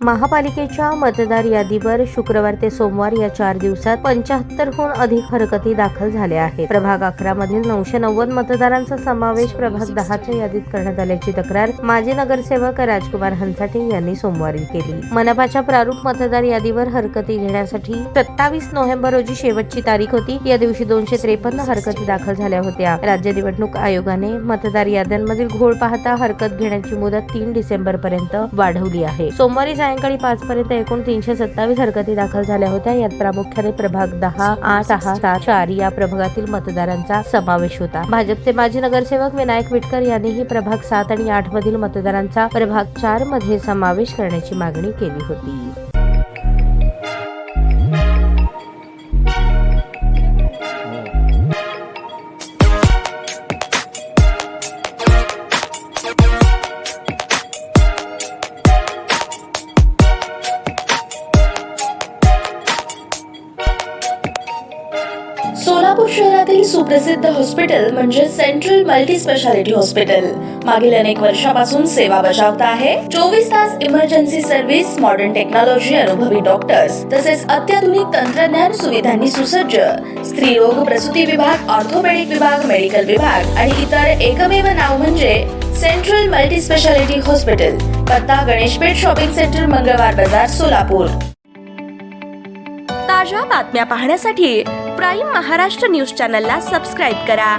महापालिकेच्या मतदार यादीवर शुक्रवार ते सोमवार या 4 दिवसात 75हून अधिक हरकती दाखल झाल्या आहेत। प्रभाग 11 मधील 990 मतदारांचा समावेश प्रभाग 10च्या यादीत करण्यात आल्याची तक्रार माजी नगरसेवक राजकुमार हंसाटे यांनी सोमवारी केली। मनपाच्या प्रारूप मतदार यादीवर हरकती घेण्यासाठी 27 नोव्हेंबर रोजी शेवटची तारीख होती। या दिवशी 253 हरकती दाखल झाल्या होत्या। राज्य निवडणूक आयोगाने मतदार याद्यांमधील घोळ पाहता हरकत घेण्याची मुदत 3 डिसेंबर पर्यंत वाढवली आहे। सोमवारी सायंकाळी 5 पर्यंत एकूण 327 हरकती दाखल झाल्या होत्या। यात प्रामुख्याने प्रभाग 10, 8, 6, 7, 4 या प्रभागातील मतदारांचा समावेश होता। भाजपचे माजी नगरसेवक विनायक विटकर यांनीही प्रभाग 7 आणि 8 मधील मतदारांचा प्रभाग 4 मध्ये समावेश करण्याची मागणी केली होती। सोलापूर शहरातील सुप्रसिद्ध हॉस्पिटल म्हणजे सेंट्रल मल्टी स्पेशालिटी हॉस्पिटल मागील अनेक वर्षापासून सेवा बजावत आहे। 24 तास इमर्जन्सी सर्व्हिस, मॉडर्न टेक्नॉलॉजी, अनुभवी डॉक्टर्स तसेच अत्याधुनिक तंत्रज्ञान सुविधांनी सुसज्ज स्त्रीरोग प्रसूती विभाग, ऑर्थोपेडिक विभाग, मेडिकल विभाग आणि इतर एकमेव नाव म्हणजे सेंट्रल मल्टी स्पेशालिटी हॉस्पिटल। पत्ता गणेशपेठ शॉपिंग सेंटर, मंगळवार बाजार, सोलापूर। ताज्या बातम्या पाहण्यासाठी प्राईम महाराष्ट्र न्यूज चॅनलला सबस्क्राईब करा।